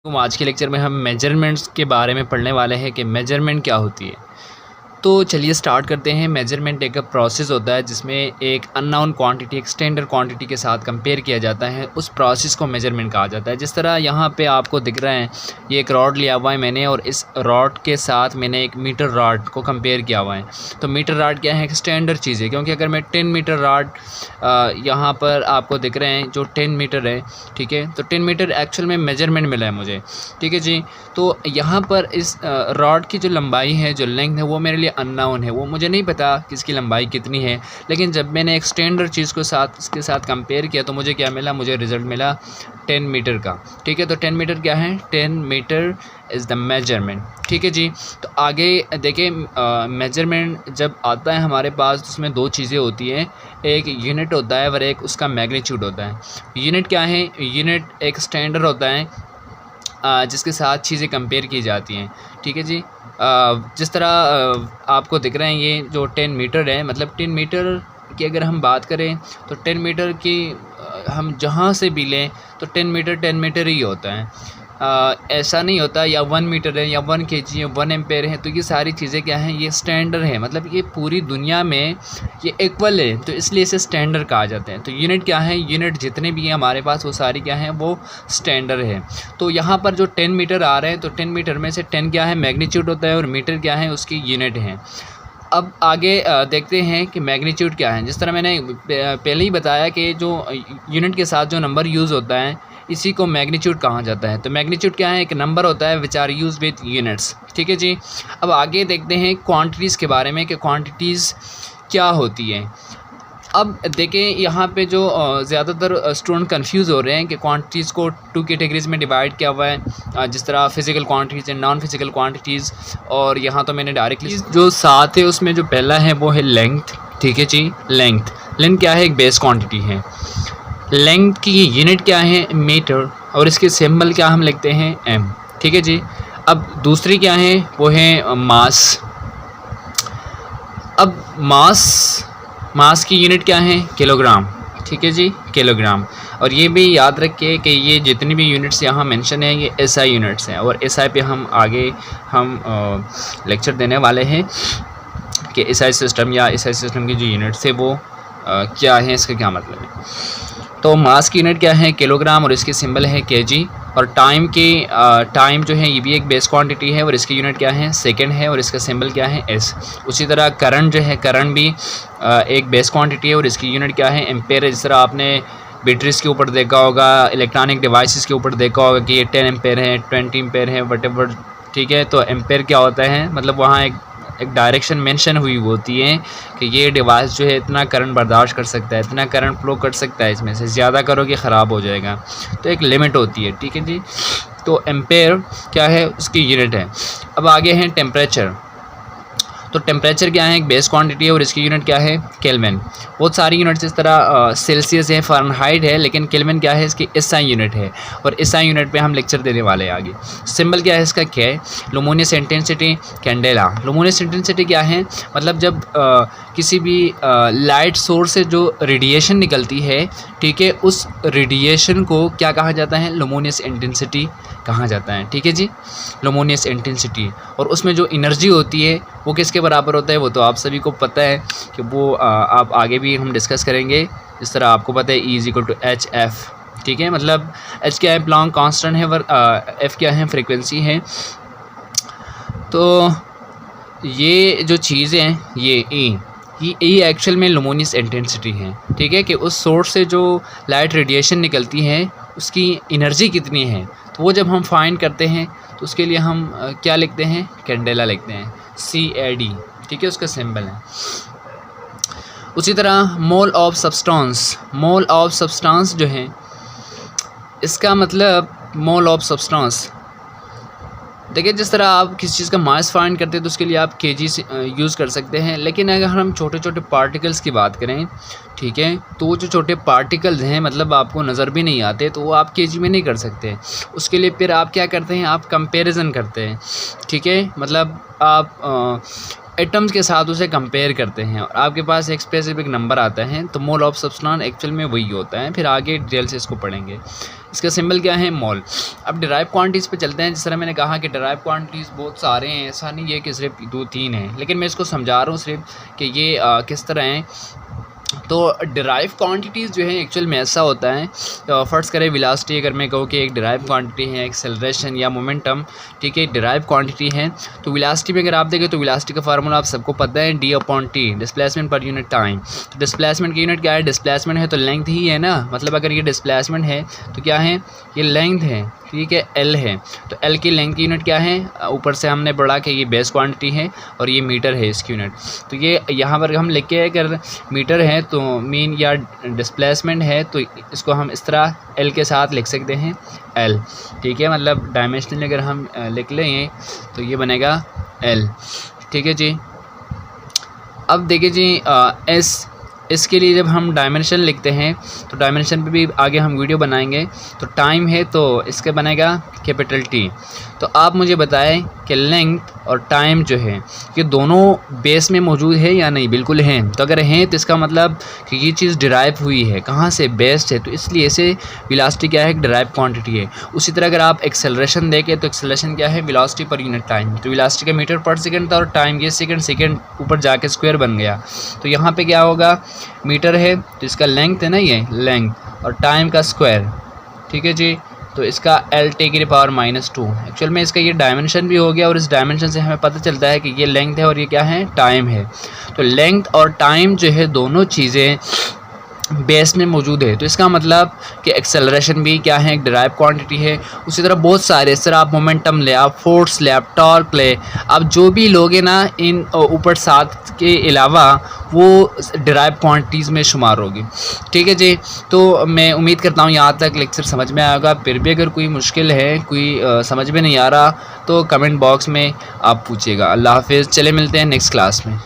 तो आज के लेक्चर में हम मेजरमेंट्स के बारे में पढ़ने वाले हैं कि मेजरमेंट क्या होती है। तो चलिए स्टार्ट करते हैं। मेजरमेंट एक प्रोसेस होता है जिसमें एक अननोन क्वांटिटी एक स्टैंडर्ड क्वांटिटी के साथ कंपेयर किया जाता है। उस प्रोसेस को मेजरमेंट कहा जाता है। जिस तरह यहाँ पे आपको दिख रहा है, ये एक रॉड लिया हुआ है मैंने, और इस रॉड के साथ मैंने एक मीटर रॉड को कंपेयर किया हुआ है। तो मीटर रॉड क्या है? एक स्टैंडर्ड चीज़ है, क्योंकि अगर मैं 10 मीटर रॉड यहाँ पर आपको दिख रहे हैं जो 10 मीटर है, ठीक है, तो 10 मीटर एक्चुअल में मेजरमेंट मिला है मुझे, ठीक है जी। तो यहाँ पर इस रॉड की जो लंबाई है, जो लेंथ है, वो मेरे लिए अननोन है, वो मुझे नहीं पता कि इसकी लंबाई कितनी है। लेकिन जब मैंने एक स्टैंडर्ड चीज़ को इसके साथ कंपेयर किया तो मुझे क्या मिला? मुझे रिज़ल्ट मिला 10 मीटर का, ठीक है। तो 10 मीटर क्या है? 10 मीटर इज़ द मेजरमेंट, ठीक है जी। तो आगे देखिए, मेजरमेंट जब आता है हमारे पास तो उसमें दो चीज़ें होती हैं, एक यूनिट होता है और एक उसका मैग्नीट्यूड होता है। यूनिट क्या है? यूनिट एक स्टैंडर्ड होता है जिसके साथ चीज़ें कंपेयर की जाती हैं, ठीक है जी। जिस तरह आपको दिख रहे हैं ये जो 10 मीटर है, मतलब 10 मीटर की अगर हम बात करें तो 10 मीटर की हम जहाँ से भी लें तो 10 मीटर ही होता है। ऐसा नहीं होता या 1 मीटर है या 1 केजी है, 1 एम्पेयर है। तो ये सारी चीज़ें क्या हैं? ये स्टैंडर्ड है, मतलब ये पूरी दुनिया में ये इक्वल है, तो इसलिए इसे स्टैंडर्ड कहा जाता है। तो यूनिट क्या है? यूनिट जितने भी हैं हमारे पास वो सारी क्या हैं? वो स्टैंडर्ड है। तो यहाँ पर जो 10 मीटर आ रहे हैं, तो 10 मीटर में से 10 क्या है? मैग्नीट्यूड होता है, और मीटर क्या है? उसकी यूनिट है। अब आगे देखते हैं कि मैग्नीट्यूड क्या है। जिस तरह मैंने पहले ही बताया कि जो यूनिट के साथ जो नंबर यूज़ होता है इसी को मैग्नीट्यूड कहा जाता है। तो मैग्नीट्यूड क्या है? एक नंबर होता है which are use with units, ठीक है जी। अब आगे देखते हैं क्वांटिटीज़ के बारे में कि क्वांटिटीज़ क्या होती हैं। अब देखें यहाँ पे जो ज़्यादातर स्टूडेंट कंफ्यूज हो रहे हैं कि क्वांटिटीज़ को 2 कैटेगरीज़ में डिवाइड किया हुआ है, जिस तरह physical quantities and non physical quantities. और यहाँ तो मैंने डायरेक्टली जो साथ है उसमें जो पहला है वो है लेंथ, ठीक है जी। लेंथ क्या है? एक बेस क्वांटिटी है। लेंथ की यूनिट क्या है? मीटर, और इसके सिंबल क्या हम लिखते हैं? एम, ठीक है जी। अब दूसरी क्या है? वो है मास। अब मास की यूनिट क्या है? किलोग्राम, ठीक है जी, किलोग्राम। और ये भी याद रखिए कि ये जितनी भी यूनिट्स यहाँ मेंशन हैं ये एसआई यूनिट्स हैं, और एसआई पे हम आगे लेक्चर देने वाले हैं कि एसआई सिस्टम या एसआई सिस्टम की जो यूनिट्स है वो क्या है, इसका क्या मतलब है। तो मास की यूनिट क्या है? किलोग्राम, और इसकी सिंबल है केजी। और टाइम जो है ये भी एक बेस क्वांटिटी है, और इसकी यूनिट क्या है? सेकंड है, और इसका सिंबल क्या है? एस। उसी तरह करंट जो है, करंट भी एक बेस क्वांटिटी है, और इसकी यूनिट क्या है? एम्पेयर है। जिस तरह आपने बैटरीज़ के ऊपर देखा होगा, इलेक्ट्रॉनिक डिवाइसेस के ऊपर देखा होगा कि ये 10 एम्पेयर है, 20 एम्पेयर है, वटेवर, ठीक है। तो एम्पेयर क्या होता है? मतलब वहाँ एक डायरेक्शन मेंशन हुई होती है कि ये डिवाइस जो है इतना करंट बर्दाश्त कर सकता है, इतना करंट फ्लो कर सकता है, इसमें से ज़्यादा करोगे ख़राब हो जाएगा। तो एक लिमिट होती है, ठीक है जी। तो एम्पेयर क्या है? उसकी यूनिट है। अब आगे हैं टेम्परेचर। तो टेम्परेचर क्या है? एक बेस क्वांटिटी है, और इसकी यूनिट क्या है? केल्विन। बहुत सारी यूनिट्स इस तरह सेल्सियस है, फ़ारेनहाइट है, लेकिन केल्विन क्या है? इसकी एसआई यूनिट है, और एसआई यूनिट पे हम लेक्चर देने वाले हैं आगे। सिंबल क्या है इसका? क्या है? Luminous intensity, candela. Luminous intensity क्या है? मतलब जब किसी भी लाइट सोर्स से जो रेडिएशन निकलती है, ठीक है, उस रेडिएशन को क्या कहा जाता है? लुमिनस इंटेंसिटी कहा जाता है, ठीक है जी, लुमिनस इंटेंसिटी। और उसमें जो एनर्जी होती है वो किसके बराबर होता है? वो तो आप सभी को पता है कि वो आप आगे भी हम डिस्कस करेंगे। इस तरह आपको पता है E=hf, ठीक है। मतलब h क्या है? प्लैंक कांस्टेंट है, और f क्या है? फ्रीक्वेंसी है। तो ये जो चीज़ें हैं ये एक्चुअल में लुमिनस इंटेंसिटी है, ठीक है, कि उस सोर्स से जो लाइट रेडिएशन निकलती है उसकी एनर्जी कितनी है। तो वो जब हम फाइंड करते हैं तो उसके लिए हम क्या लिखते हैं? कैंडेला लिखते हैं, CAD, ठीक है, उसका सिंबल है। उसी तरह मोल ऑफ सब्सटेंस जो है, इसका मतलब मोल ऑफ सब्सटेंस, देखिए जिस तरह आप किसी चीज़ का मास फाइंड करते हैं तो उसके लिए आप केजी से यूज़ कर सकते हैं। लेकिन अगर हम छोटे छोटे पार्टिकल्स की बात करें, ठीक है, तो वो जो छोटे पार्टिकल्स हैं मतलब आपको नज़र भी नहीं आते, तो वो आप केजी में नहीं कर सकते। उसके लिए फिर आप क्या करते हैं? आप कंपैरिजन करते हैं, ठीक है, मतलब आप एटम्स के साथ उसे कंपेयर करते हैं और आपके पास एक स्पेसिफिक नंबर आता है। तो मोल ऑफ सब्सटेंस एक्चुअल में वही होता है। फिर आगे डिटेल से इसको पढ़ेंगे। इसका सिंबल क्या है, मोल। अब डिराइव क्वांटिटीज़ पे चलते हैं। जिस तरह मैंने कहा कि डिराइव क्वांटिटीज़ बहुत सारे हैं, ऐसा नहीं है कि सिर्फ 2-3 हैं, लेकिन मैं इसको समझा रहा हूँ सिर्फ कि ये किस तरह हैं। तो डिराइव क्वांटिटीज़ जो है एक्चुअल में ऐसा होता है, फ़र्ज़ करें वेलोसिटी अगर मैं कहूँ कि एक डिराइव क्वांटिटी है, एक्सेलरेशन या मोमेंटम, ठीक है, डिराइव क्वांटिटी है। तो वेलोसिटी में अगर आप देखें तो वेलोसिटी का फार्मूला आप सबको पता है, d/t, displacement per unit time. तो डिस्प्लेसमेंट की यूनिट क्या है, डिस्प्लेसमेंट है तो लेंथ ही है ना, मतलब अगर ये डिस्प्लेसमेंट है तो क्या है, ये लेंथ है, ठीक है, L है। तो L की लेंथ की यूनिट क्या है, ऊपर से हमने पढ़ा कि ये बेस क्वांटिटी है और ये मीटर है इसकी यूनिट। तो ये यहाँ पर हम लिख के अगर मीटर है तो मीन या डिस्प्लेसमेंट है तो इसको हम इस तरह L के साथ लिख सकते हैं, L, ठीक है, मतलब डायमेंशनल अगर हम लिख लें तो ये बनेगा L, ठीक है जी। अब देखिए जी इसके लिए जब हम डायमेंशन लिखते हैं तो डायमेंशन पे भी आगे हम वीडियो बनाएंगे। तो टाइम है तो इसका बनेगा कैपिटल T। तो आप मुझे बताएं कि लेंथ और टाइम जो है ये दोनों बेस में मौजूद है या नहीं, बिल्कुल हैं। तो अगर हैं तो इसका मतलब कि ये चीज़ डिराइव हुई है कहाँ से, बेस से, तो इसलिए इसे वेलोसिटी क्या है, डिराइव क्वांटिटी है। उसी तरह अगर आप एक्सेलरेशन देखें तो एक्सेलरेशन क्या है, वेलोसिटी पर यूनिट टाइम। तो वेलोसिटी का मीटर पर सेकंड था और टाइम ये सेकंड ऊपर जाके स्क्वायर बन गया। तो यहाँ पे क्या होगा, मीटर है तो इसका लेंथ है ना, ये लेंथ, और टाइम का स्क्वायर, ठीक है जी। तो इसका L⁻⁻²। एक्चुअल में इसका ये डायमेंशन भी हो गया और इस डायमेंशन से हमें पता चलता है कि ये लेंथ है और ये क्या है, टाइम है। तो लेंथ और टाइम जो है दोनों चीज़ें बेस में मौजूद है। तो इसका मतलब कि एक्सेलरेशन भी क्या है, एक डिराइव क्वांटिटी है। उसी तरह बहुत सारे, इस तरह आप मोमेंटम ले, आप फोर्स ले, आप टॉर्क ले, आप जो भी लोगे ना इन ऊपर 7 के अलावा वो डिराइव क्वांटिटीज़ में शुमार होगी, ठीक है जी। तो मैं उम्मीद करता हूँ यहाँ तक लेक्चर समझ में आएगा। फिर भी अगर कोई मुश्किल है, कोई समझ में नहीं आ रहा तो कमेंट बॉक्स में आप पूछिएगा। अल्लाह हाफिज़, चले मिलते हैं नेक्स्ट क्लास में।